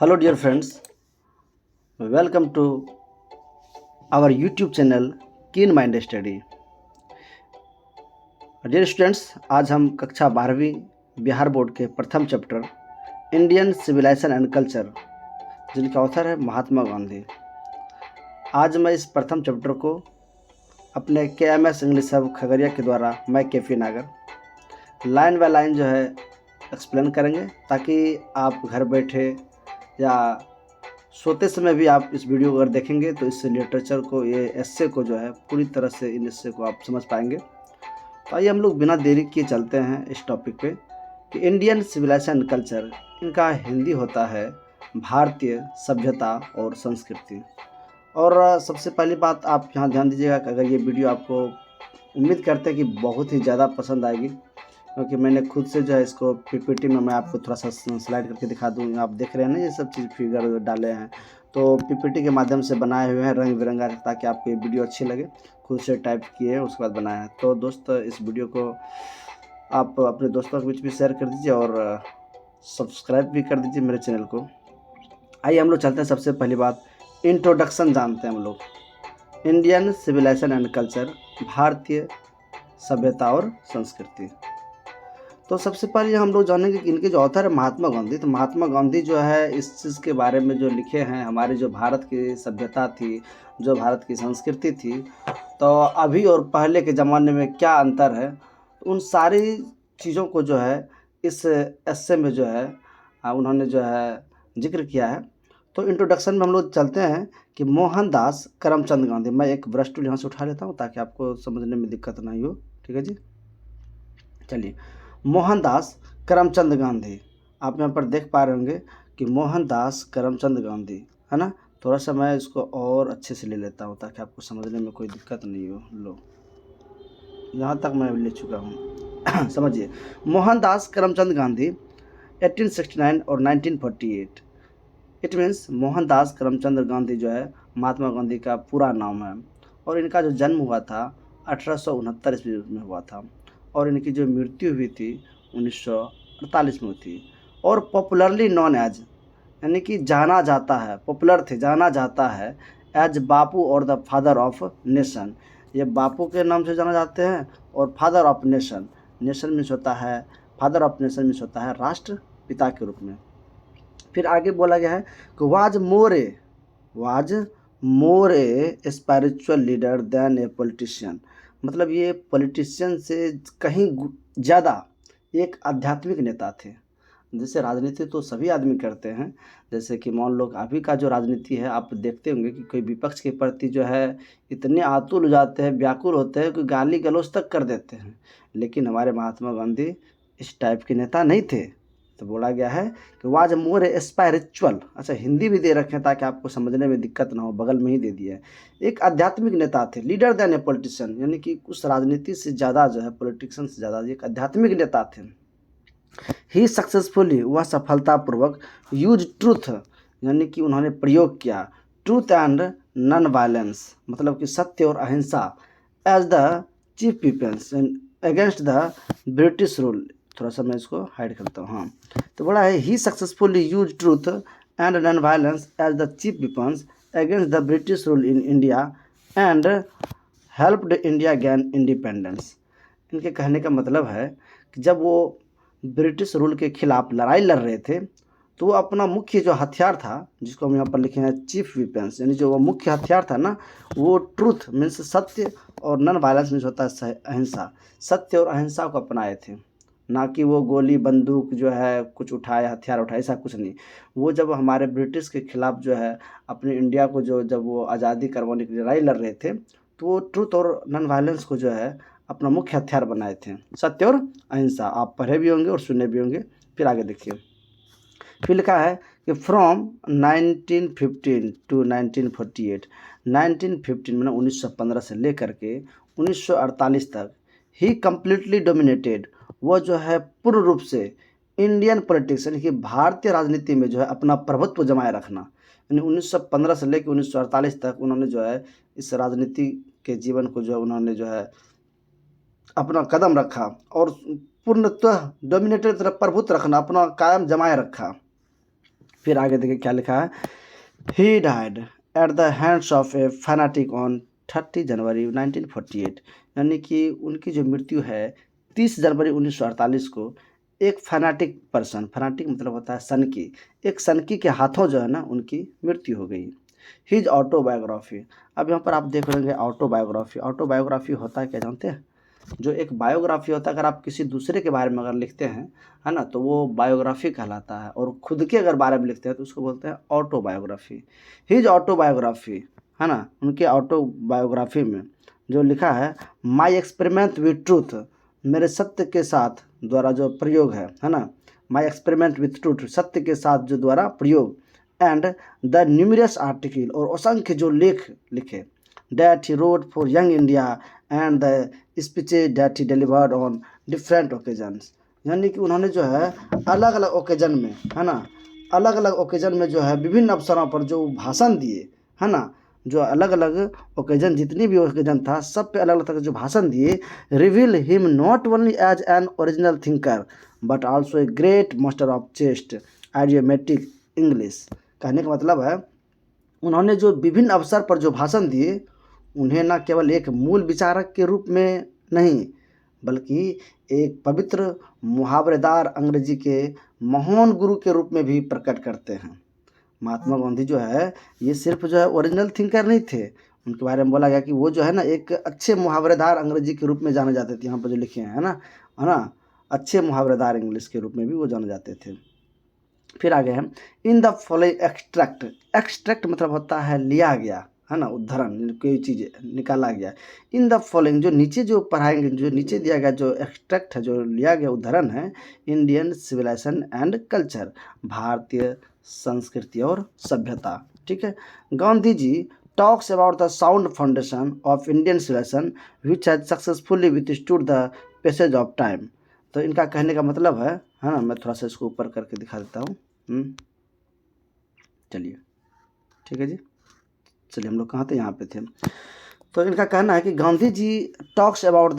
Hello, dear friends. Welcome to our YouTube channel Keen Mind Study. Dear students, आज हम कक्षा 12वीं Bihar board के प्रथम chapter Indian civilisation and culture, जिनके ऑथर है महात्मा गांधी। आज मैं इस प्रथम चैप्टर को अपने KMS इंग्लिश सब खगड़िया के द्वारा मैं KP नागर लाइन बाय लाइन जो है एक्सप्लेन करेंगे, ताकि आप घर बैठे या सोते समय भी आप इस वीडियो को अगर देखेंगे तो इस लिटरेचर को, ये एस्से को जो है पूरी तरह से इन एस्से को आप समझ पाएंगे। तो आइए हम लोग बिना देरी किए चलते हैं इस टॉपिक पे कि इंडियन सिविलाइजेशन एंड कल्चर, इनका हिंदी होता है भारतीय सभ्यता और संस्कृति। और सबसे पहली बात आप यहाँ ध्यान दीजिएगा कि अगर ये वीडियो आपको, उम्मीद करते हैं कि बहुत ही ज़्यादा पसंद आएगी, क्योंकि मैंने खुद से जो है इसको PPT में मैं आपको थोड़ा सा स्लाइड करके दिखा दूँ। आप देख रहे हैं ना, ये सब चीज़ फिगर डाले हैं, तो PPT के माध्यम से बनाए हुए हैं रंग बिरंगा, ताकि आपको ये वीडियो अच्छी लगे। खुद से टाइप किए हैं, उसके बाद बनाया है। तो दोस्त, इस वीडियो को आप अपने दोस्तों के बीच भी शेयर कर दीजिए और सब्सक्राइब भी कर दीजिए मेरे चैनल को। आइए हम लोग चलते हैं। सबसे पहली बात, इंट्रोडक्शन जानते हैं हम लोग। इंडियन सिविलाइजेशन एंड कल्चर, भारतीय सभ्यता और संस्कृति। तो सबसे पहले हम लोग जानेंगे कि इनके जो ऑथर है महात्मा गांधी। तो महात्मा गांधी जो है इस चीज़ के बारे में जो लिखे हैं, हमारी जो भारत की सभ्यता थी, जो भारत की संस्कृति थी, तो अभी और पहले के ज़माने में क्या अंतर है, उन सारी चीज़ों को जो है इस एस्से में जो है उन्होंने जो है जिक्र किया है। तो इंट्रोडक्शन में हम लोग चलते हैं कि मोहनदास करमचंद गांधी। मैं एक ब्रश टूल यहाँ से उठा लेता हूँ ताकि आपको समझने में दिक्कत नहीं हो। ठीक है जी, चलिए। मोहनदास करमचंद गांधी, आप यहाँ पर देख पा रहे होंगे कि मोहनदास करमचंद गांधी, है ना। थोड़ा सा मैं इसको और अच्छे से ले लेता हूँ ताकि आपको समझने में कोई दिक्कत नहीं हो। लो, यहाँ तक मैं ले चुका हूँ। समझिए, मोहनदास करमचंद गांधी 1869 और 1948। इट मीन्स मोहनदास करमचंद गांधी जो है महात्मा गांधी का पूरा नाम है, और इनका जो जन्म हुआ था 1869 ईस्वी में हुआ था, और इनकी जो मृत्यु हुई थी 1948 में हुई थी। और पॉपुलरली नॉन एज, यानी कि जाना जाता है, पॉपुलर थे, जाना जाता है एज बापू और द फादर ऑफ नेशन। ये बापू के नाम से जाना जाते हैं, और father of nation, nation means होता है, फादर ऑफ नेशन मीन्स होता है राष्ट्र पिता के रूप में। फिर आगे बोला गया है कि was more a spiritual leader than a politician. मतलब ये पॉलिटिशियन से कहीं ज़्यादा एक आध्यात्मिक नेता थे। जैसे राजनीति तो सभी आदमी करते हैं, जैसे कि मान लो अभी का जो राजनीति है, आप देखते होंगे कि कोई विपक्ष के प्रति जो है इतने आतुर हो जाते हैं, व्याकुल होते हैं कि गाली गलौज तक कर देते हैं। लेकिन हमारे महात्मा गांधी इस टाइप के नेता नहीं थे। तो बोला गया है कि वाज मोर स्पिरिचुअल। अच्छा, हिंदी भी दे रखे हैं ताकि आपको समझने में दिक्कत ना हो, बगल में ही दे दिया है। एक आध्यात्मिक नेता थे, लीडर देन ए पॉलिटिशियन, यानी कि उस राजनीति से ज़्यादा जो है, पॉलिटिशियन से ज़्यादा एक आध्यात्मिक नेता थे। ही सक्सेसफुली, वह सफलतापूर्वक यूज ट्रूथ, यानी कि उन्होंने प्रयोग किया ट्रूथ एंड नॉन वायलेंस, मतलब कि सत्य और अहिंसा, as the chief weapons against the British rule. थोड़ा सा मैं इसको हाइड करता हूँ। हाँ, तो बड़ा है, he successfully use truth and non violence as the chief weapons against the British rule in India and helped India gain independence. इनके कहने का मतलब है कि जब वो ब्रिटिश रूल के खिलाफ लड़ाई लड़ रहे थे, तो वो अपना मुख्य जो हथियार था, जिसको हम यहाँ पर लिखे हैं चीफ वेपन्स, यानी जो वो मुख्य हथियार था ना, वो ट्रूथ मीन्स सत्य, और नॉन वायलेंस मीन्स होता है अहिंसा। सत्य और अहिंसा को अपनाए थे, ना कि वो गोली बंदूक जो है कुछ उठाए, हथियार उठाए, ऐसा कुछ नहीं। वो जब हमारे ब्रिटिश के खिलाफ जो है अपने इंडिया को जब वो आज़ादी करवाने की लड़ाई लड़ रहे थे, तो वो ट्रूथ और नॉन वायलेंस को जो है अपना मुख्य हथियार बनाए थे, सत्य और अहिंसा। आप पढ़े भी होंगे और सुने भी होंगे। फिर आगे देखिए, फिर लिखा है कि फ्रॉम 1915 टू 1948, 1915 मतलब 1915 से लेकर के 1948 तक, ही कम्प्लीटली डोमिनेटेड, वो जो है पूर्ण रूप से इंडियन पॉलिटिक्स, यानी कि भारतीय राजनीति में जो है अपना प्रभुत्व जमाए रखना। यानी 1915 से लेकर 1948 तक उन्होंने जो है इस राजनीति के जीवन को जो है उन्होंने जो है अपना कदम रखा, और पूर्णतः डोमिनेटेड तरफ प्रभुत्व रखना, अपना कायम जमाए रखा। फिर आगे देखिए क्या लिखा है, he died at the hands of A fanatic on 30 जनवरी 1948, यानी कि उनकी जो मृत्यु है 30 जनवरी 1948 को एक फैनाटिक पर्सन, फैनाटिक मतलब होता है सनकी, एक सनकी के हाथों जो है ना उनकी मृत्यु हो गई। हिज ऑटोबायोग्राफी, अब यहाँ पर आप देख रहे होंगे ऑटोबायोग्राफी, ऑटोबायोग्राफी होता है क्या जानते हैं? जो एक बायोग्राफी होता है, अगर आप किसी दूसरे के बारे में अगर लिखते हैं, है ना, तो वो बायोग्राफी कहलाता है, और खुद के अगर बारे में लिखते हैं तो उसको बोलते हैं ऑटोबायोग्राफी। हिज ऑटोबायोग्राफी, है ना, उनके ऑटोबायोग्राफी में जो लिखा है, माई एक्सपेरिमेंट विथ ट्रूथ, मेरे सत्य के साथ द्वारा जो प्रयोग है ना, माई एक्सपेरिमेंट विथ ट्रूथ, सत्य के साथ जो द्वारा प्रयोग, एंड द न्यूमरस आर्टिकल, और असंख्य जो लेख लिखे, that he wrote for young India and the speeches that he delivered on different occasions, यानी कि उन्होंने जो है अलग अलग ओकेजन में, है ना, अलग अलग ओकेजन में जो है विभिन्न अवसरों पर जो भाषण दिए, है ना, जो अलग अलग ओकेजन, जितनी भी ओकेजन था सब पे अलग अलग तरह के जो भाषण दिए, reveal him not only as an original thinker but also a great master of chaste idiomatic English. कहने का मतलब है उन्होंने जो विभिन्न अवसर पर जो भाषण दिए, उन्हें न केवल एक मूल विचारक के रूप में नहीं, बल्कि एक पवित्र मुहावरेदार अंग्रेजी के महान गुरु के रूप में भी प्रकट करते हैं। महात्मा गांधी जो है ये सिर्फ जो है ओरिजिनल थिंकर नहीं थे, उनके बारे में बोला गया कि वो जो है ना एक अच्छे मुहावरेदार अंग्रेजी के रूप में जाने जाते थे। यहाँ पर जो लिखे हैं, है ना, अच्छे मुहावरेदार इंग्लिश के रूप में भी वो जाने जाते थे। फिर आगे है, in the following extract, extract मतलब होता है लिया गया, है ना, उद्धरण, कोई चीज़ निकाला गया। इन द फॉलोइंग, जो नीचे जो पढ़ाएंगे, जो नीचे दिया गया जो एक्सट्रैक्ट है, जो लिया गया उद्धरण है, इंडियन सिविलाइजेशन एंड कल्चर, भारतीय संस्कृति और सभ्यता, ठीक है। Gandhi ji talks about the sound foundation of Indian civilization which has successfully withstood the passage of time. तो इनका कहने का मतलब है ना, मैं थोड़ा सा इसको ऊपर करके दिखा देता हूँ। चलिए, ठीक है जी, चलिए हम लोग कहाँ थे, यहाँ पे थे। तो इनका कहना है कि Gandhi ji talks about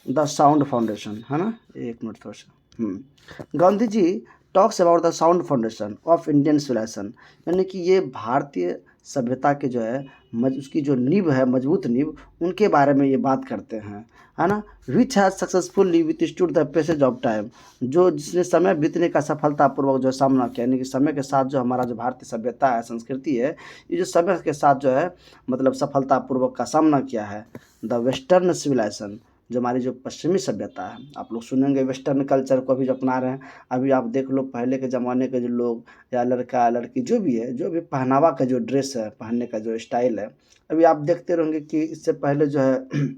the sound foundation, है ना, एक मिनट थोड़ा सा। Gandhi ji talks about the sound foundation of Indian civilisation, यानी कि ये भारतीय सभ्यता के जो है उसकी जो नींव है, मजबूत नींव, उनके बारे में ये बात करते हैं, है ना। Which has successfully withstood the passage of time, जो जिसने समय बीतने का सफलतापूर्वक जो सामना किया, यानी कि समय के साथ जो हमारा जो भारतीय सभ्यता है, संस्कृति है, ये जो समय के साथ जो है मतलब सफलतापूर्वक का सामना किया है। द वेस्टर्न सिविलाइजेशन, जो हमारी जो पश्चिमी सभ्यता है, आप लोग सुनेंगे वेस्टर्न कल्चर को अभी जो अपना रहे हैं। अभी आप देख लो पहले के ज़माने के जो लोग या लड़का लड़की जो भी है, जो भी पहनावा का जो ड्रेस है, पहनने का जो स्टाइल है, अभी आप देखते रहेंगे कि इससे पहले जो है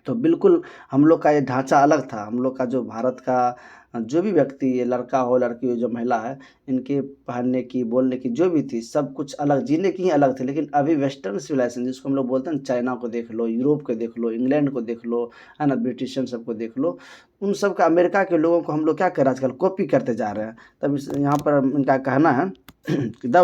तो बिल्कुल हम लोग का ये ढांचा अलग था। हम लोग का जो भारत का जो भी व्यक्ति, ये लड़का हो लड़की हो, जो महिला है, इनके पहनने की, बोलने की जो भी थी, सब कुछ अलग, जीने की ही अलग थे। लेकिन अभी वेस्टर्न सिविलाइजेशन जिसको हम लोग बोलते हैं, चाइना को देख लो, यूरोप को देख लो, इंग्लैंड को देख लो, है ना, ब्रिटिशन सबको देख लो, उन सब का, अमेरिका के लोगों को हम लोग क्या कर रहे हैं आजकल, कॉपी करते जा रहे हैं। तब यहाँ पर इनका कहना है कि द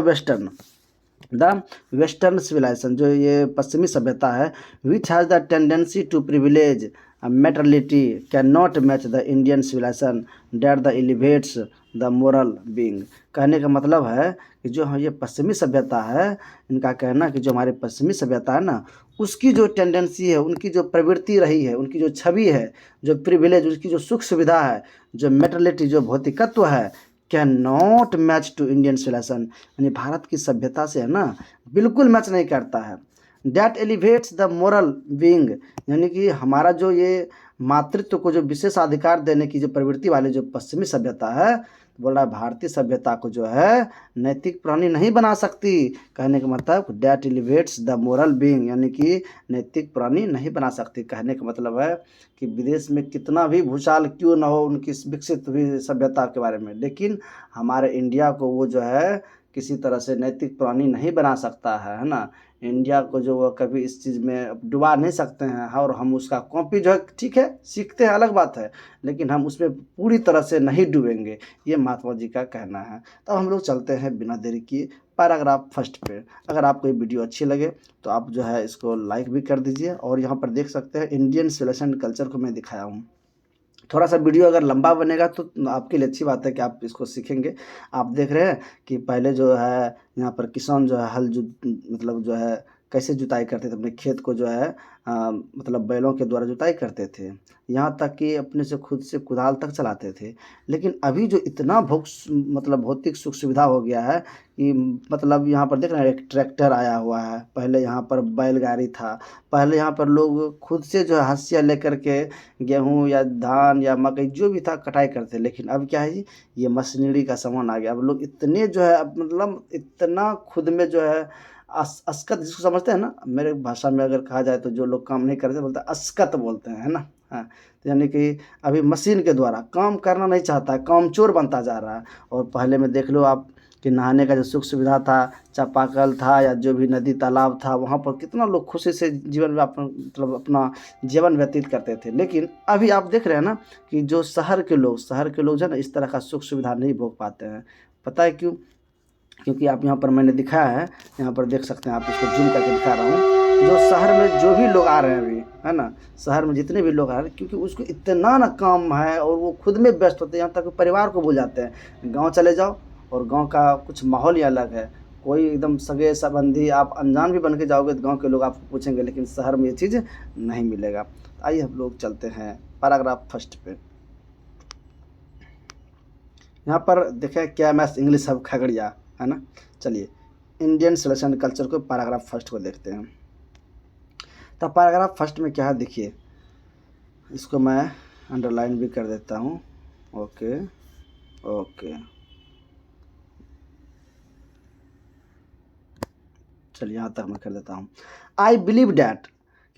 वेस्टर्न सिविलाइजेशन, जो ये पश्चिमी सभ्यता है, which has the tendency to privilege materiality can not match the Indian civilization that the elevates the moral being. कहने का मतलब है कि जो ये पश्चिमी सभ्यता है, इनका कहना कि जो हमारी पश्चिमी सभ्यता है ना, उसकी जो टेंडेंसी है, उनकी जो प्रवृत्ति रही है, उनकी जो छवि है, जो प्रिविलेज, उसकी जो सुख सुविधा है, जो मेटरलिटी, जो भौतिकत्व है, can not match to Indian civilisation, यानी भारत की सभ्यता से, है ना, बिल्कुल मैच नहीं करता है। That elevates the moral being, यानी कि हमारा जो ये मातृत्व को जो विशेषाधिकार देने की जो प्रवृत्ति वाली जो पश्चिमी सभ्यता है, बोल रहा है भारतीय सभ्यता को जो है नैतिक प्राणी नहीं बना सकती। कहने का मतलब that elevates the moral being, यानी कि नैतिक प्राणी नहीं बना सकती। कहने का मतलब है कि विदेश में कितना भी भूचाल क्यों न हो उनकी विकसित हुई सभ्यता के बारे में, लेकिन हमारे इंडिया को वो जो है किसी तरह से नैतिक प्राणी नहीं बना सकता है ना। इंडिया को जो वो कभी इस चीज़ में डुबा नहीं सकते हैं, और हम उसका कॉपी जो है, ठीक है, सीखते हैं, अलग बात है, लेकिन हम उसमें पूरी तरह से नहीं डूबेंगे, ये महात्मा जी का कहना है। तब हम लोग चलते हैं बिना देरी किए पैराग्राफ फर्स्ट पे। अगर आपको ये वीडियो अच्छी लगे तो आप जो है इसको लाइक भी कर दीजिए, और यहाँ पर देख सकते हैं इंडियन सिविलाइजेशन कल्चर को मैं दिखाया हूँ, थोड़ा सा वीडियो अगर लंबा बनेगा तो आपके लिए अच्छी बात है कि आप इसको सीखेंगे। आप देख रहे हैं कि पहले जो है यहाँ पर किसान जो है हल मतलब जो है कैसे जुताई करते थे अपने खेत को, जो है मतलब बैलों के द्वारा जुताई करते थे, यहाँ तक कि अपने से खुद से कुदाल तक चलाते थे। लेकिन अभी जो इतना मतलब भौतिक सुख सुविधा हो गया है कि मतलब यहाँ पर देख रहे हैं एक ट्रैक्टर आया हुआ है, पहले यहाँ पर बैलगाड़ी था, पहले यहाँ पर लोग खुद से जो है हंसिया लेकर के गेहूँ या धान या मकई जो भी था कटाई करते। लेकिन अब क्या है जी, ये मशीनरी का सामान आ गया। अब लोग इतने जो है मतलब इतना खुद में जो है अस्कत जिसको समझते हैं ना, मेरे भाषा में अगर कहा जाए तो जो लोग काम नहीं करते बोलते हैं अस्कत बोलते हैं, है ना। हाँ, तो यानी कि अभी मशीन के द्वारा काम करना नहीं चाहता है, कामचोर बनता जा रहा है। और पहले में देख लो आप कि नहाने का जो सुख सुविधा था, चापाकल था या जो भी नदी तालाब था, वहाँ पर कितना लोग खुशी से जीवन में मतलब अपना जीवन व्यतीत करते थे। लेकिन अभी आप देख रहे हैं ना कि जो शहर के लोग जो है ना इस तरह का सुख सुविधा नहीं भोग पाते हैं। पता है क्यों? क्योंकि आप यहाँ पर मैंने दिखाया है, यहाँ पर देख सकते हैं, आप इसको जूम करके दिखा रहा हूँ। जो शहर में जो भी लोग आ रहे हैं अभी, है ना, शहर में जितने भी लोग आ रहे हैं, क्योंकि उसको इतना ना काम है और वो खुद में व्यस्त होते हैं, यहाँ तक कि परिवार को भूल जाते हैं। गाँव चले जाओ और गाँव का कुछ माहौल ही अलग है। कोई एकदम सगे संबंधी, आप अनजान भी बन के जाओगे तो गाँव के लोग आपको पूछेंगे, लेकिन शहर में ये चीज़ नहीं मिलेगा। आइए हम लोग चलते हैं पैराग्राफ फर्स्ट पे। यहाँ पर देखें क्या मैथ्स इंग्लिश सब खगड़िया, है ना। चलिए इंडियन सिविलाइजेशन कल्चर को पैराग्राफ फर्स्ट को देखते हैं। तो पैराग्राफ फर्स्ट में क्या है देखिए, इसको मैं अंडरलाइन भी कर देता हूँ। ओके ओके, चलिए यहाँ तक मैं कर देता हूँ। आई बिलीव डैट,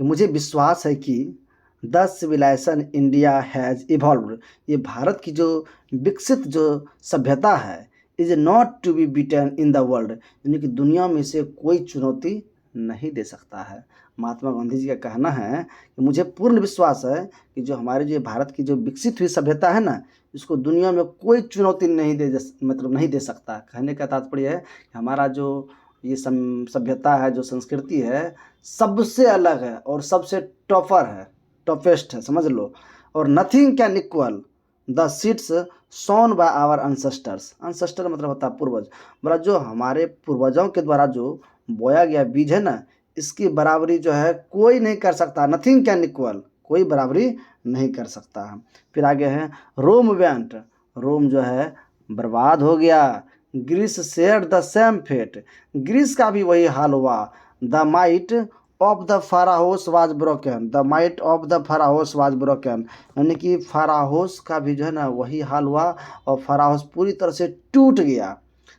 कि मुझे विश्वास है कि the civilisation India has evolve, ये भारत की जो विकसित जो सभ्यता है, is not to be beaten in the world, यानी कि दुनिया में से कोई चुनौती नहीं दे सकता है। महात्मा गांधी जी का कहना है कि मुझे पूर्ण विश्वास है कि जो हमारे जो भारत की जो विकसित हुई सभ्यता है ना, इसको दुनिया में कोई चुनौती नहीं दे सकता। कहने का तात्पर्य है कि हमारा जो ये सभ्यता है, जो संस्कृति है, सबसे अलग है और सबसे टॉपर है, टॉपेस्ट है, समझ लो। और nothing can equal the seeds sown by our ancestors, ancestor मतलब होता है पूर्वज, मतलब जो हमारे पूर्वजों के द्वारा जो बोया गया बीज है ना, इसकी बराबरी जो है कोई नहीं कर सकता। नथिंग कैन इक्वल, कोई बराबरी नहीं कर सकता है। फिर आगे है रोम वेंट, रोम जो है बर्बाद हो गया। Greece shared the same fate, Greece का भी वही हाल हुआ। The might of the Pharaohs was broken, the might of the Pharaohs was broken, यानी कि फाराहोस का भी जो है ना वही हाल हुआ और फाराहोस पूरी तरह से टूट गया।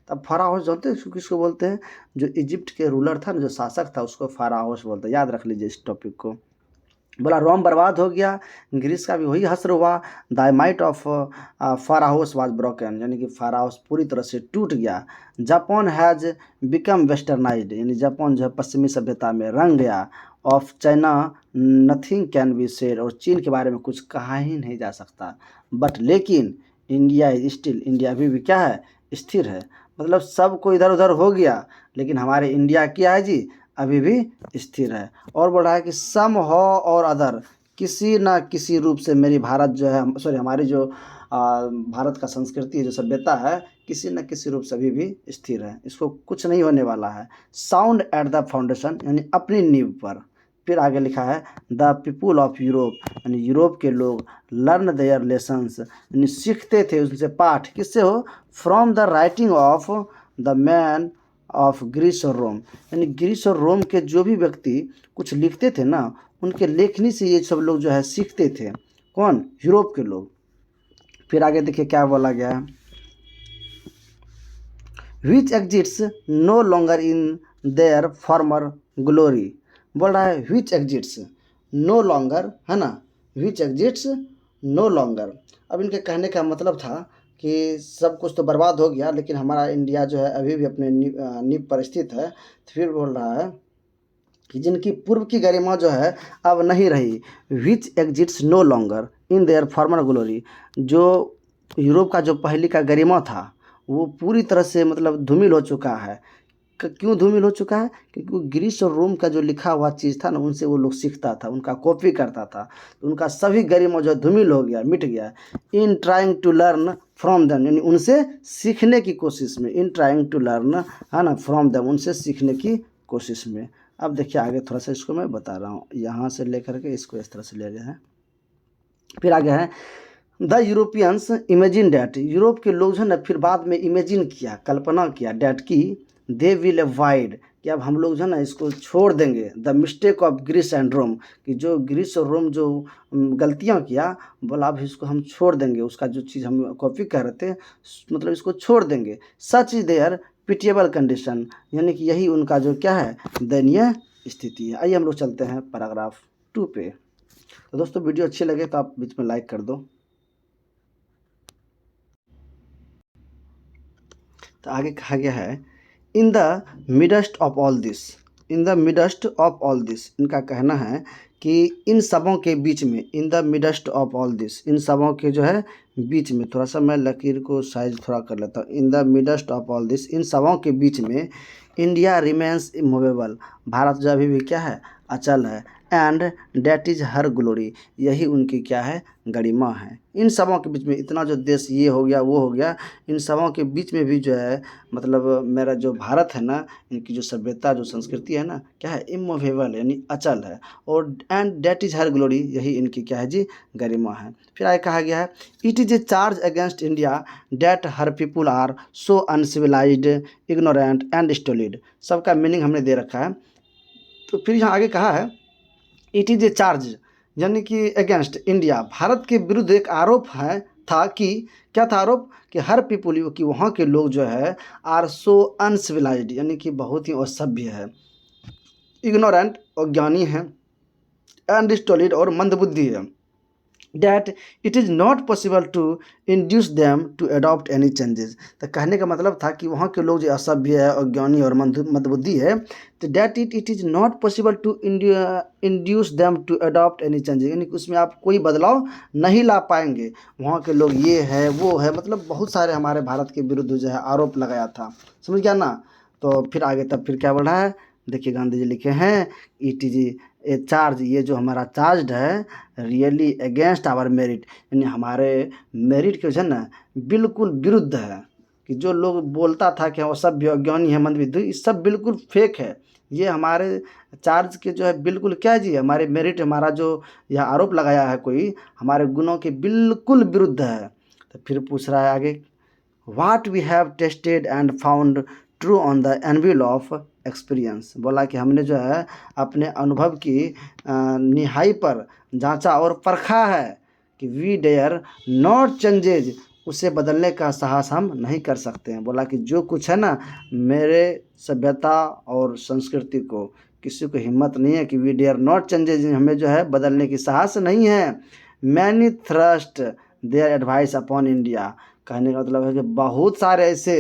तब फाराहोस जानते हैं किसको बोलते हैं? जो इजिप्ट के रूलर था ना, जो शासक था, उसको फाराहोस बोलते हैं। याद रख लीजिए इस टॉपिक को। बोला रोम बर्बाद हो गया, ग्रीस का भी वही हश्र हुआ। The might of Pharaohs was broken, यानी कि फाराहोस पूरी तरह से टूट गया। जापान हैज़ बिकम वेस्टर्नाइज्ड, यानी जापान जो है पश्चिमी सभ्यता में रंग गया। Of China nothing can be said, और चीन के बारे में कुछ कहा ही नहीं जा सकता। बट लेकिन इंडिया इज स्टिल, इंडिया अभी भी क्या है? स्थिर है। मतलब सब को इधर उधर हो गया, लेकिन हमारे इंडिया क्या है जी? अभी भी स्थिर है। और बोल रहा है कि सम हो और अदर, किसी ना किसी रूप से मेरी भारत जो है, सॉरी हमारी जो भारत का संस्कृति है, जो सभ्यता है, किसी न किसी रूप से अभी भी स्थिर है, इसको कुछ नहीं होने वाला है। साउंड एट द फाउंडेशन, यानी अपनी नींव पर। फिर आगे लिखा है द पीपुल ऑफ यूरोप, यानी यूरोप के लोग लर्न देयर लेसन्स, यानी सीखते थे उनसे पाठ। किससे हो? From the writing of the man of Greece और रोम, यानी ग्रीस और रोम के जो भी व्यक्ति कुछ लिखते थे ना, उनके लेखनी से ये सब लोग जो है सीखते थे। कौन? यूरोप के लोग। फिर आगे देखिए क्या बोला गया है, which exists no longer in their former glory. बोल रहा है विच एग्जिट्स नो लॉन्गर, है ना, विच एग्जिट्स नो लॉन्गर। अब इनके कहने का मतलब था कि सब कुछ तो बर्बाद हो गया, लेकिन हमारा इंडिया जो है अभी भी अपने नींव पर स्थित है। तो फिर बोल रहा है कि जिनकी पूर्व की गरिमा जो है अब नहीं रही। Which exists no longer in their former glory, जो यूरोप का जो पहले का गरिमा था वो पूरी तरह से मतलब धूमिल हो चुका है। क्यों धूमिल हो चुका है? क्योंकि वो ग्रीस और रोम का जो लिखा हुआ चीज़ था ना, उनसे वो लोग सीखता था, उनका कॉपी करता था, तो उनका सभी गरिमा जो धूमिल हो गया, मिट गया। In trying to learn from them, यानी उनसे सीखने की कोशिश में, इन ट्राइंग टू लर्न, है ना, फ्रॉम देम, उनसे सीखने की कोशिश में। अब देखिए आगे थोड़ा सा इसको मैं बता रहा हूँ, यहाँ से लेकर के इसको इस तरह से ले गया है। फिर आगे है the Europeans imagine that, Europe के लोग जो है ना फिर बाद में इमेजिन किया, कल्पना किया, डैट की दे विल अवॉइड, कि अब हम लोग जो है ना इसको छोड़ देंगे, the mistake of Greece and Rome, कि जो ग्रीस और रोम जो गलतियाँ किया, बोला अब इसको हम छोड़ देंगे, उसका जो चीज़ हम कॉपी कर रहे थे मतलब इसको छोड़ देंगे। Such is their pitiable condition, यानी कि यही उनका जो क्या है, दयनीय स्थिति है। आइए हम लोग चलते हैं पैराग्राफ 2 पे। तो दोस्तों वीडियो अच्छी लगे तो आप बीच में लाइक कर दो। तो आगे कहा गया है in the midst of all this, in the midst of all this, इनका कहना है कि इन सबों के बीच में, in the midst of all this, इन सबों के जो है बीच में, थोड़ा सा मैं लकीर को साइज थोड़ा कर लेता हूँ, in the midst of all this, इन सबों के बीच में इंडिया रिमेंस इमूवेबल, भारत जो अभी भी क्या है, अचल है। And that is her glory, यही उनकी क्या है, गरिमा है। इन सबों के बीच में, इतना जो देश ये हो गया वो हो गया, इन सबों के बीच में भी जो है मतलब मेरा जो भारत है ना, इनकी जो सभ्यता जो संस्कृति है ना, क्या है, इमूवेबल यानी अचल है। और and that is her glory, यही इनकी क्या है जी, गरिमा है। फिर आगे कहा गया है it is a charge against India that her people are so uncivilised, ignorant and stolid, सबका मीनिंग हमने दे रखा है। तो फिर यहाँ आगे कहा है इट इज़ ए चार्ज, यानी कि अगेंस्ट इंडिया, भारत के विरुद्ध एक आरोप है, था कि क्या था आरोप, कि हर पीपुल, कि वहाँ के लोग जो है आर सो अनसिविलाइज्ड, यानी कि बहुत ही असभ्य है, इग्नोरेंट अज्ञानी है, एंड स्टोलिड और मंदबुद्धि है, that it is not possible to induce them to adopt any changes. तो कहने का मतलब था कि वहाँ के लोग जो असभ्य है, अज्ञानी और मंदबुद्धि है, तो that it is not possible to induce them to adopt any changes, यानी कि उसमें आप कोई बदलाव नहीं ला पाएंगे, वहाँ के लोग ये है वो है, मतलब बहुत सारे हमारे भारत के विरुद्ध जो है आरोप लगाया था, समझ गया ना। तो फिर आगे तब फिर क्या बढ़ा है, देखिए गांधी जी लिखे हैं इट इज ए चार्ज, ये जो हमारा चार्ज है रियली अगेंस्ट आवर मेरिट, यानी हमारे मेरिट के जो है ना बिल्कुल विरुद्ध है, कि जो लोग बोलता था कि वो सब अज्ञानी है, मंदबुद्धि, ये सब बिल्कुल फेक है, ये हमारे चार्ज के जो है बिल्कुल क्या जी, हमारे मेरिट, हमारा जो यह आरोप लगाया है कोई, हमारे गुणों के बिल्कुल विरुद्ध है। तो फिर पूछ रहा है आगे what we have tested and found true on the anvil of experience, बोला कि हमने जो है अपने अनुभव की निहाई पर जांचा और परखा है कि वी डेयर नॉट चेंजेज, उसे बदलने का साहस हम नहीं कर सकते हैं। बोला कि जो कुछ है ना मेरे सभ्यता और संस्कृति को, किसी को हिम्मत नहीं है कि वी डेयर नॉट चेंजेज, हमें जो है बदलने की साहस नहीं है। Many thrust their advice upon India, कहने का मतलब है कि बहुत सारे ऐसे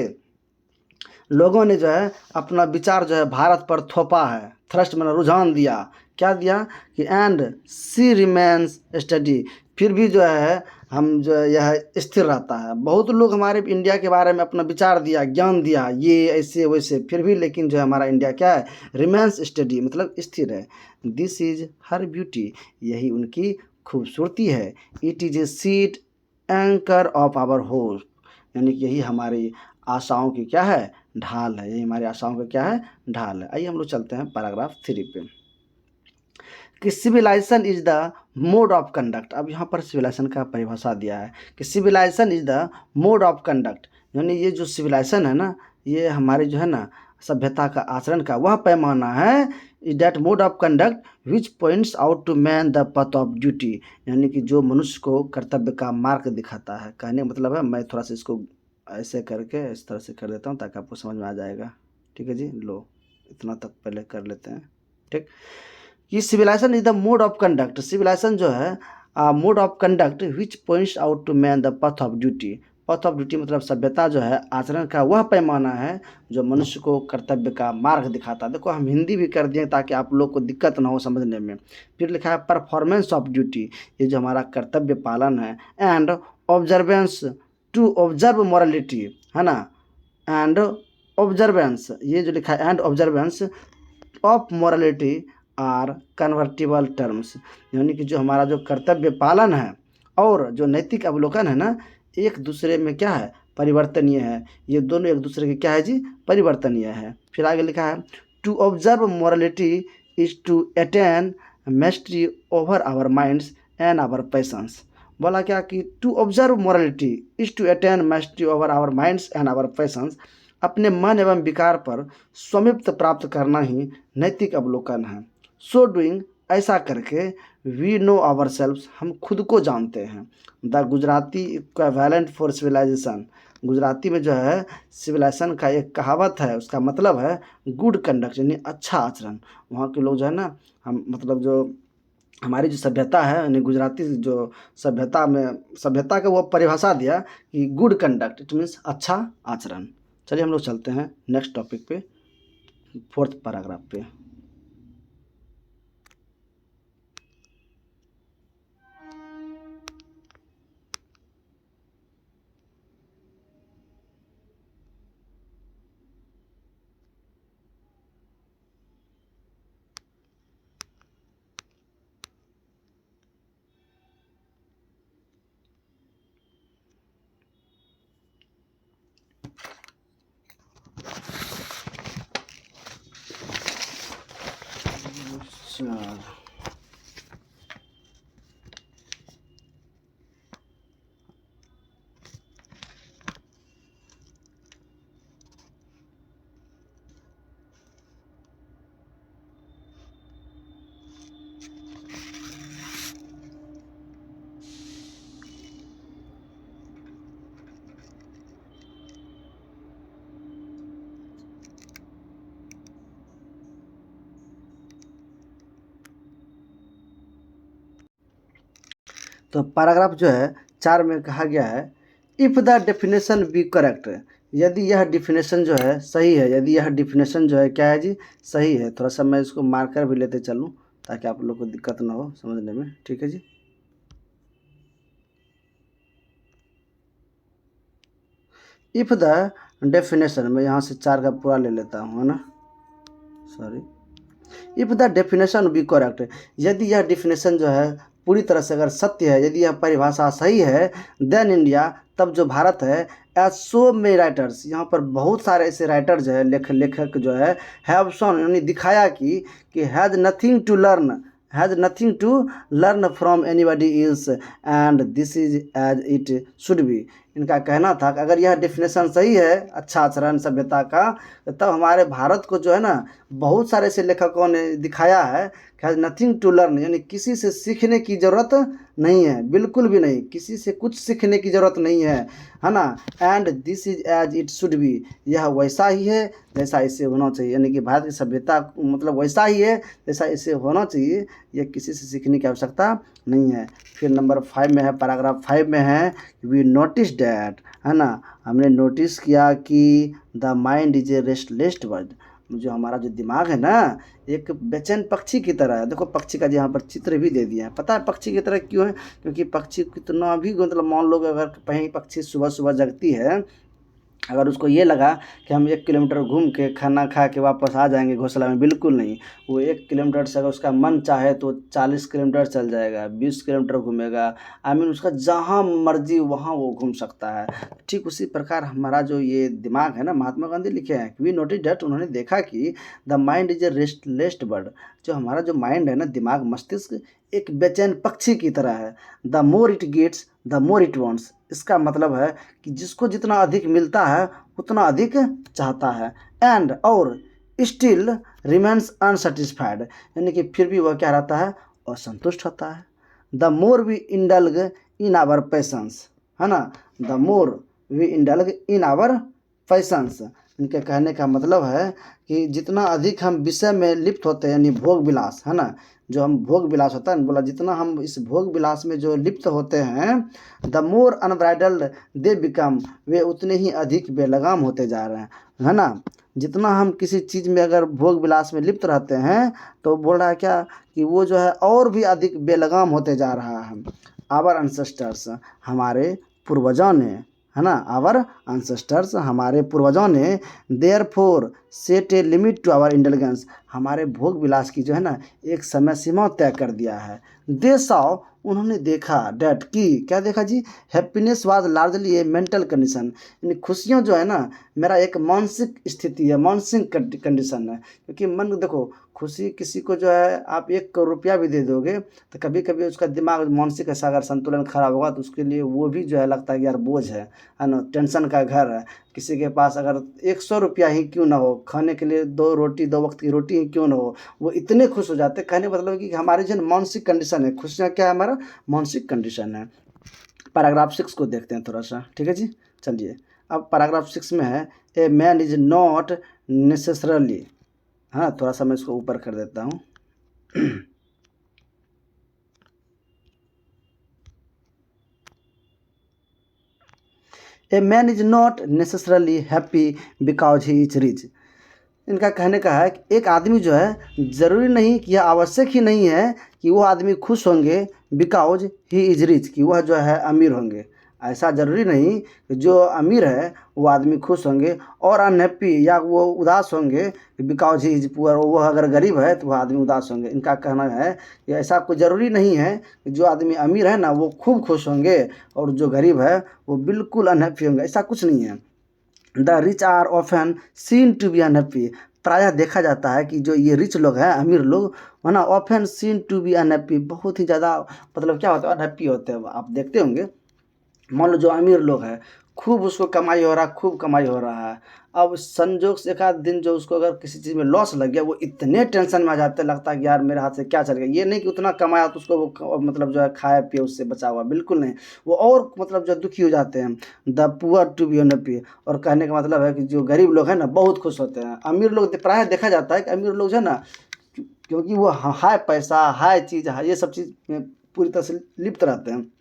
लोगों ने जो है अपना विचार जो है भारत पर थोपा है, थ्रस्ट मैंने रुझान दिया, क्या दिया कि एंड सी रिमेन्स स्टडी, फिर भी जो है हम जो है यह स्थिर रहता है। बहुत लोग हमारे इंडिया के बारे में अपना विचार दिया, ज्ञान दिया, ये ऐसे वैसे, फिर भी लेकिन जो है हमारा इंडिया क्या है, रिमेन्स स्टडी, मतलब स्थिर है। दिस इज हर ब्यूटी, यही उनकी खूबसूरती है। It is a sheet anchor of our hope, यानी कि यही हमारी आशाओं की क्या है, ढाल है, यही हमारी आशाओं का क्या है, ढाल है। आइए हम लोग चलते हैं पैराग्राफ 3 पे कि civilisation is the mode of conduct. अब यहाँ पर सिविलाइजेशन का परिभाषा दिया है कि civilisation is the mode of conduct, यानी ये जो सिविलाइजेशन है ना, ये हमारी जो है ना सभ्यता का, आचरण का वह पैमाना है, is that mode of conduct which points out to man the path of duty, यानी कि जो मनुष्य को कर्तव्य का मार्ग दिखाता है। कहने का मतलब है, मैं थोड़ा सा इसको ऐसे करके इस तरह से कर देता हूँ ताकि आपको समझ में आ जाएगा। ठीक है जी, लो इतना तक पहले कर लेते हैं। ठीक, ये civilisation is the mode of conduct, civilisation जो है mode of conduct which points out to man the path of duty, path of duty मतलब सभ्यता जो है, आचरण का वह पैमाना है जो मनुष्य को कर्तव्य का मार्ग दिखाता है। देखो हम हिंदी भी कर दिए ताकि आप लोग को दिक्कत ना हो समझने में। फिर लिखा है परफॉर्मेंस ऑफ ड्यूटी, ये जो हमारा कर्तव्य पालन है, and observance to observe morality, है ना, एंड ऑब्जर्वेंस, ये जो लिखा है and observance of morality are convertible terms, यानी कि जो हमारा जो कर्तव्य पालन है और जो नैतिक अवलोकन है ना, एक दूसरे में क्या है, परिवर्तनीय है। ये दोनों एक दूसरे के क्या है जी, परिवर्तनीय है। फिर आगे लिखा है to observe morality is to attain mastery over our minds and our passions. बोला क्या कि to observe morality is to attain mastery over our minds and our passions, अपने मन एवं विकार पर स्वामित्व प्राप्त करना ही नैतिक अवलोकन है। सो डूइंग, ऐसा करके वी नो आवर सेल्व्स, हम खुद को जानते हैं। The Gujarati equivalent for civilisation, Gujarati में जो है सिविलाइजेशन का एक कहावत है, उसका मतलब है गुड कंडक्ट, यानी अच्छा आचरण। वहाँ के लोग जो है ना, हम मतलब जो हमारी जो सभ्यता है, यानी गुजराती जो सभ्यता का वो परिभाषा दिया कि गुड कंडक्ट, इट मीन्स अच्छा आचरण। चलिए हम लोग चलते हैं नेक्स्ट टॉपिक पे, 4th पैराग्राफ पे। अच्छा, तो पैराग्राफ जो है 4 में कहा गया है if the definition be correct, यदि यह डिफिनेशन जो है सही है, यदि यह डिफिनेशन जो है क्या है जी, सही है। थोड़ा सा मैं इसको मार्कर भी लेते चलूँ ताकि आप लोग को दिक्कत ना हो समझने में, ठीक है जी। इफ़ द डेफिनेशन, मैं यहाँ से 4 का पूरा ले लेता हूँ, है ना, sorry. If the definition be correct, यदि यह डिफिनेशन जो है पूरी तरह से अगर सत्य है, यदि यह परिभाषा सही है, देन इंडिया, तब जो भारत है, एज सो मेनी राइटर्स, यहाँ पर बहुत सारे ऐसे राइटर जो है, लेखक जो है, हैव शोन, यानी दिखाया कि has nothing to learn from anybody else and this is as it should be. इनका कहना था कि अगर यह डेफिनेशन सही है अच्छा आचरण सभ्यता का, तो तब हमारे भारत को जो है ना, बहुत सारे ऐसे लेखकों ने दिखाया है कि हैज़ नथिंग टू लर्न, यानी किसी से सीखने की ज़रूरत नहीं है, बिल्कुल भी नहीं, किसी से कुछ सीखने की ज़रूरत नहीं है ना। And this is as it should be, यह वैसा ही है जैसा इसे होना चाहिए, यानी कि भारत की सभ्यता मतलब वैसा ही है जैसा इसे होना चाहिए, यह किसी से सीखने की आवश्यकता नहीं है। फिर नंबर 5 में है, पैराग्राफ 5 में है वी नोटिस डैट, है ना, हमने नोटिस किया कि the mind is a restless bird, जो हमारा जो दिमाग है ना, एक बेचैन पक्षी की तरह है। देखो पक्षी का यहाँ पर चित्र भी दे दिया है, पता है पक्षी की तरह क्यों है, क्योंकि पक्षी कितना भी मतलब मान लो अगर कहीं पक्षी सुबह सुबह जगती है, अगर उसको ये लगा कि हम 1 किलोमीटर घूम के खाना खा के वापस आ जाएंगे घोंसला में, बिल्कुल नहीं। वो 1 किलोमीटर से अगर उसका मन चाहे तो 40 किलोमीटर चल जाएगा, 20 किलोमीटर घूमेगा, आई मीन उसका जहाँ मर्जी वहाँ वो घूम सकता है। ठीक उसी प्रकार हमारा जो ये दिमाग है ना, महात्मा गांधी लिखे हैं वी नोटिस डैट, उन्होंने देखा कि the mind is a restless bird, जो हमारा जो माइंड है ना, दिमाग मस्तिष्क एक बेचैन पक्षी की तरह है। The more it gets the more it wants, इसका मतलब है कि जिसको जितना अधिक मिलता है उतना अधिक चाहता है। एंड और स्टिल रिमेन्स अनसेटिस्फाइड, यानी कि फिर भी वह क्या रहता है, असंतुष्ट होता है। The more we indulge in our passions, है ना, the more we indulge in our passions, इनके कहने का मतलब है कि जितना अधिक हम विषय में लिप्त होते हैं, यानी भोग विलास, है ना, जो हम भोग विलास होता है, बोला जितना हम इस भोग विलास में जो लिप्त होते हैं, the more unbridled they become, वे उतने ही अधिक बेलगाम होते जा रहे हैं, है ना। जितना हम किसी चीज़ में अगर भोग विलास में लिप्त रहते हैं, तो बोल रहा है क्या कि वो जो है और भी अधिक बेलगाम होते जा रहा है। आवर एंसेस्टर्स, हमारे पूर्वजों ने, है ना, आवर अनसेस्टर्स, हमारे पूर्वजों ने therefore set a limit to our intelligence, हमारे भोग विलास की जो है ना एक समय सीमा तय कर दिया है। दे सॉ, उन्होंने देखा, डैट की, क्या देखा जी, happiness was largely a mental condition, यानी खुशियाँ जो है ना मेरा एक मानसिक स्थिति है, मानसिक कंडीशन है। क्योंकि मन देखो, खुशी किसी को जो है आप 1 करोड़ रुपया भी दे दोगे तो कभी कभी उसका दिमाग मानसिक ऐसा अगर संतुलन खराब होगा तो उसके लिए वो भी जो है लगता है कि यार बोझ है ना, टेंशन का घर है। किसी के पास अगर 100 रुपया ही क्यों ना हो, खाने के लिए 2 रोटी 2 वक्त की रोटी ही क्यों ना हो, वो इतने खुश हो जाते हैं। कहने का मतलब कि हमारी जो मानसिक कंडीशन है, खुशियाँ क्या है, हमारा मानसिक कंडीशन है। पैराग्राफ 6 को देखते हैं थोड़ा सा, ठीक है जी। चलिए, अब पैराग्राफ 6 में है, a man is not necessarily, हाँ थोड़ा सा मैं इसको ऊपर कर देता हूँ। A man is not necessarily happy because he is rich, इनका कहने का है कि एक आदमी जो है ज़रूरी नहीं कि यह आवश्यक ही नहीं है कि वो आदमी खुश होंगे बिकॉज ही इज रिच, कि वह जो है अमीर होंगे। ऐसा ज़रूरी नहीं कि जो अमीर है वो आदमी खुश होंगे, और अनहैप्पी या वो उदास होंगे बिकॉज ही इज पुअर, वो अगर गरीब है तो वह आदमी उदास होंगे। इनका कहना है कि ऐसा कोई ज़रूरी नहीं है कि जो आदमी अमीर है ना वो खूब खुश होंगे और जो गरीब है वो बिल्कुल अनहैप्पी होंगे, ऐसा कुछ नहीं है। The rich are often seen to be unhappy, प्रायः देखा जाता है कि जो ये रिच लोग हैं, अमीर लोग है ना, often seen to be unhappy, बहुत ही ज़्यादा मतलब क्या होता है, अनहैप्पी होते हैं। आप देखते होंगे, मान लो जो अमीर लोग हैं खूब उसको कमाई हो रहा है, खूब कमाई हो रहा है, अब संजोग से एक आध दिन जो उसको अगर किसी चीज़ में लॉस लग गया वो इतने टेंशन में आ जाते हैं, लगता है कि यार मेरे हाथ से क्या चल गया। ये नहीं कि उतना कमाया तो उसको वो मतलब जो है खाए पिए उससे बचा हुआ, बिल्कुल नहीं, वो और मतलब जो दुखी हो जाते हैं। The poor to be unhappy, और कहने का मतलब है कि जो गरीब लोग हैं ना बहुत खुश होते हैं। अमीर लोग प्रायः देखा जाता है कि अमीर लोग जो है ना, क्योंकि वो हाई पैसा हाई चीज़ ये सब चीज़ में पूरी तरह से लिप्त रहते हैं।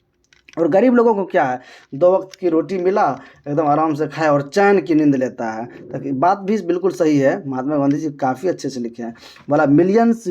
और गरीब लोगों को क्या है, 2 वक्त की रोटी मिला, एकदम आराम से खाए और चैन की नींद लेता है। ताकि बात भी बिल्कुल सही है, महात्मा गांधी जी काफ़ी अच्छे से लिखे हैं। बोला millions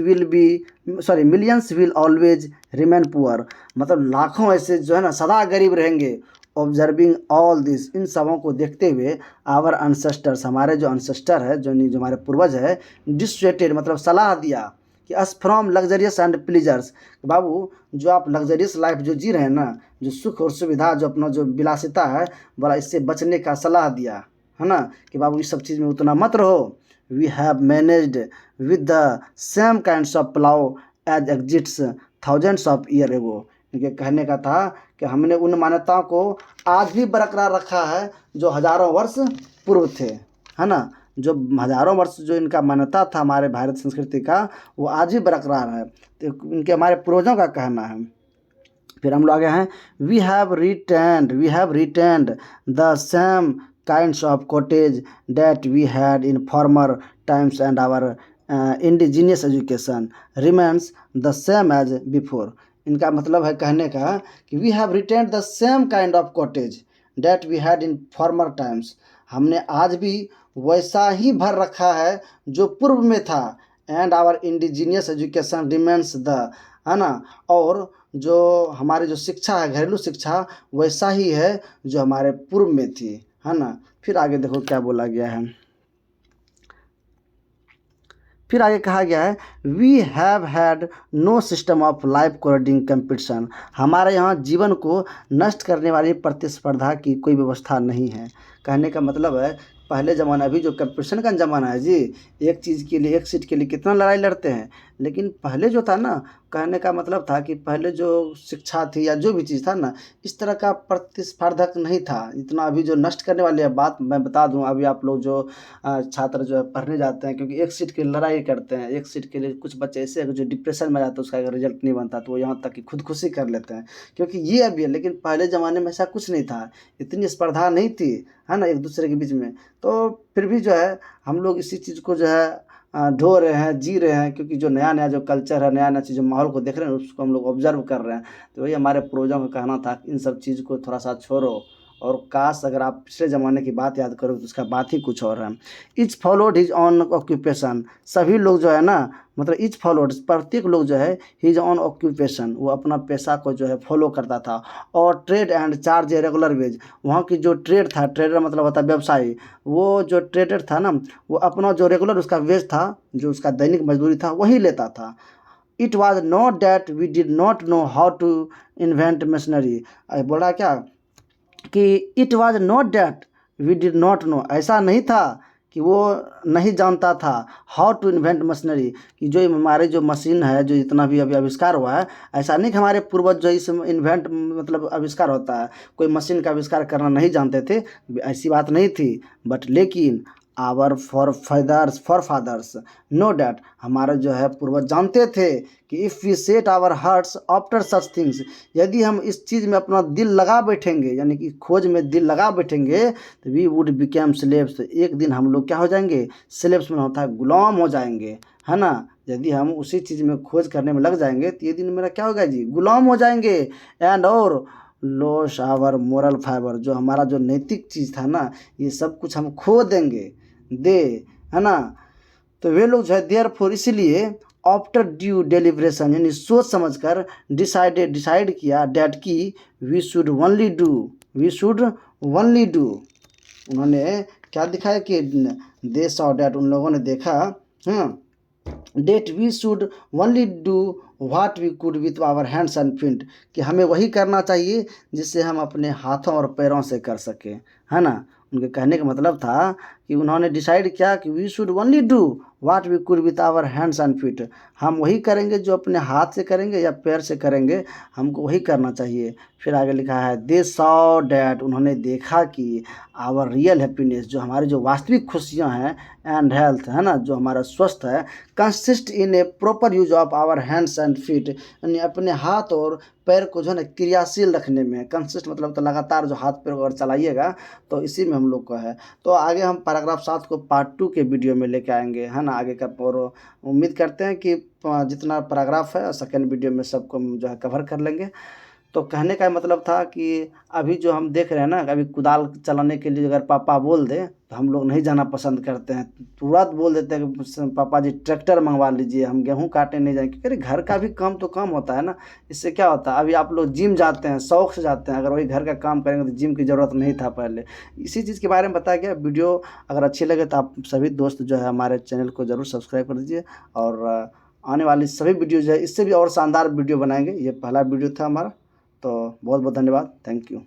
will always remain poor, मतलब लाखों ऐसे जो है ना सदा गरीब रहेंगे। ऑब्जर्विंग ऑल दिस, इन सबों को देखते हुए आवर अनसेस्टर्स, हमारे जो अनसेस्टर है, जो हमारे पूर्वज है, डिसुएटेड मतलब सलाह दिया कि us from luxurious and pleasures, बाबू जो आप लग्जरियस लाइफ जो जी रहे हैं ना, जो सुख और सुविधा जो अपना जो विलासिता है, बोला इससे बचने का सलाह दिया है ना, कि बाबू इस सब चीज़ में उतना मत रहो। We have managed with the same kinds of plough as existed thousands of year ago, इनके कहने का था कि हमने उन मान्यताओं को आज भी बरकरार रखा है जो हज़ारों वर्ष पूर्व थे, है ना। जो हज़ारों वर्ष जो इनका मान्यता था हमारे भारत संस्कृति का, वो आज भी बरकरार है, तो इनके हमारे पूर्वजों का कहना है। फिर हम लोग आगे हैं, we have retained the same kinds of cottage that we had in former times and our indigenous education remains the same as before. इनका मतलब है कहने का कि we have retained the same kind of cottage that we had in former times, हमने आज भी वैसा ही भर रखा है जो पूर्व में था। And our indigenous education remains the, है ना, और जो हमारी जो शिक्षा है, घरेलू शिक्षा, वैसा ही है जो हमारे पूर्व में थी, है ना। फिर आगे देखो क्या बोला गया है, फिर आगे कहा गया है, we have had no system of life coding competition, हमारे यहाँ जीवन को नष्ट करने वाली प्रतिस्पर्धा की कोई व्यवस्था नहीं है। कहने का मतलब है पहले ज़माना, अभी जो कंपटीशन का ज़माना है जी, एक चीज़ के लिए, एक सीट के लिए कितना लड़ाई लड़ते हैं, लेकिन पहले जो था ना, कहने का मतलब था कि पहले जो शिक्षा थी या जो भी चीज़ था ना, इस तरह का प्रतिस्पर्धक नहीं था इतना। अभी जो नष्ट करने वाली है बात मैं बता दूं, अभी आप लोग जो छात्र जो है पढ़ने जाते हैं, क्योंकि एक सीट के लिए लड़ाई करते हैं, एक सीट के लिए कुछ बच्चे ऐसे हैं जो डिप्रेशन में जाते हैं, उसका अगर रिजल्ट नहीं बनता तो वो यहाँ तक कि खुदकुशी कर लेते हैं, क्योंकि ये अभी है। लेकिन पहले ज़माने में ऐसा कुछ नहीं था, इतनी स्पर्धा नहीं थी, है ना, एक दूसरे के बीच में। तो फिर भी जो है हम लोग इसी चीज़ को जो है ढो रहे हैं, जी रहे हैं, क्योंकि जो नया नया जो कल्चर है, नया नया चीज़, जो माहौल को देख रहे हैं उसको हम लोग ऑब्जर्व कर रहे हैं। तो वही हमारे पूर्वजों का कहना था कि इन सब चीज़ को थोड़ा सा छोड़ो और काश अगर आप पिछले ज़माने की बात याद करो तो उसका बात ही कुछ और है। Each followed his on occupation, सभी लोग जो है ना, मतलब ईच फॉलोड, प्रत्येक लोग जो है हिज ऑन ऑक्यूपेशन, वो अपना पेशा को जो है फॉलो करता था। और trade and charge a regular wage, वहाँ की जो ट्रेड था, ट्रेडर मतलब होता है व्यवसायी, वो जो ट्रेडर था ना, वो अपना जो रेगुलर उसका वेज था, जो उसका दैनिक मजदूरी था, वही लेता था। It was not that we did not know how to invent machinery, बोला क्या कि it was not that we did not know, ऐसा नहीं था कि वो नहीं जानता था हाउ टू इन्वेंट मशीनरी, कि जो हमारे जो मशीन है, जो इतना भी अभी आविष्कार हुआ है, ऐसा नहीं कि हमारे पूर्वज जो इस इन्वेंट मतलब आविष्कार होता है, कोई मशीन का आविष्कार करना नहीं जानते थे, ऐसी बात नहीं थी। बट लेकिन our forefathers know that, हमारे जो है पूर्वज जानते थे कि if we set our hearts after such things, यदि हम इस चीज़ में अपना दिल लगा बैठेंगे, यानी कि खोज में दिल लगा बैठेंगे, तो वी वुड बिकेम स्लेव्स, एक दिन हम लोग क्या हो जाएंगे, स्लेव्स में होता है गुलाम हो जाएंगे, है ना। यदि हम उसी चीज़ में खोज करने में लग जाएंगे तो ये दिन मेरा क्या होगा जी, गुलाम हो जाएंगे। एंड और लॉस आवर मोरल फाइबर, जो हमारा जो नैतिक चीज़ था ना, ये सब कुछ हम खो देंगे, है ना। तो वे लोग जो है देयर फोर, इसीलिए आफ्टर ड्यू डेलिब्रेशन, यानी सोच समझकर डिसाइड किया डैट की वी शुड ओनली डू, उन्होंने क्या दिखाया कि दे सॉ डैट, उन लोगों ने देखा, that we should only do what we could with our hands and feet, कि हमें वही करना चाहिए जिससे हम अपने हाथों और पैरों से कर सकें, है ना। उनके कहने का मतलब था कि उन्होंने डिसाइड किया कि we should only do what we could with our hands and feet, हम वही करेंगे जो अपने हाथ से करेंगे या पैर से करेंगे, हमको वही करना चाहिए। फिर आगे लिखा है दे सॉ डैट, उन्होंने देखा कि आवर रियल हैप्पीनेस, जो हमारी जो वास्तविक खुशियाँ हैं, एंड हेल्थ, है ना, जो हमारा स्वस्थ है, consist in a proper use of our hands and feet, यानी अपने हाथ और पैर को जो है ना क्रियाशील रखने में, कंसिस्ट मतलब तो लगातार जो हाथ पैर को अगर चलाइएगा तो इसी में हम लोग को है। तो आगे हम पैराग्राफ 7 को पार्ट 2 के वीडियो में लेके आएंगे, है ना, आगे का। और उम्मीद करते हैं कि जितना पैराग्राफ है सेकेंड वीडियो में सबको हम जो है कवर कर लेंगे। तो कहने का मतलब था कि अभी जो हम देख रहे हैं ना, अभी कुदाल चलाने के लिए अगर पापा बोल दे तो हम लोग नहीं जाना पसंद करते हैं, तुरंत बोल देते हैं कि पापा जी ट्रैक्टर मंगवा लीजिए, हम गेहूं काटने नहीं जाएंगे, क्योंकि घर का भी काम तो कम होता है ना। इससे क्या होता है, अभी आप लोग जिम जाते हैं, शौक से जाते हैं, अगर वही घर का काम करेंगे तो जिम की ज़रूरत नहीं था पहले। इसी चीज़ के बारे में बताया गया। वीडियो अगर अच्छी लगे तो आप सभी दोस्त जो है हमारे चैनल को ज़रूर सब्सक्राइब कर दीजिए, और आने वाली सभी वीडियो जो है इससे भी और शानदार वीडियो बनाएंगे। ये पहला वीडियो था हमारा, तो बहुत बहुत धन्यवाद, थैंक यू।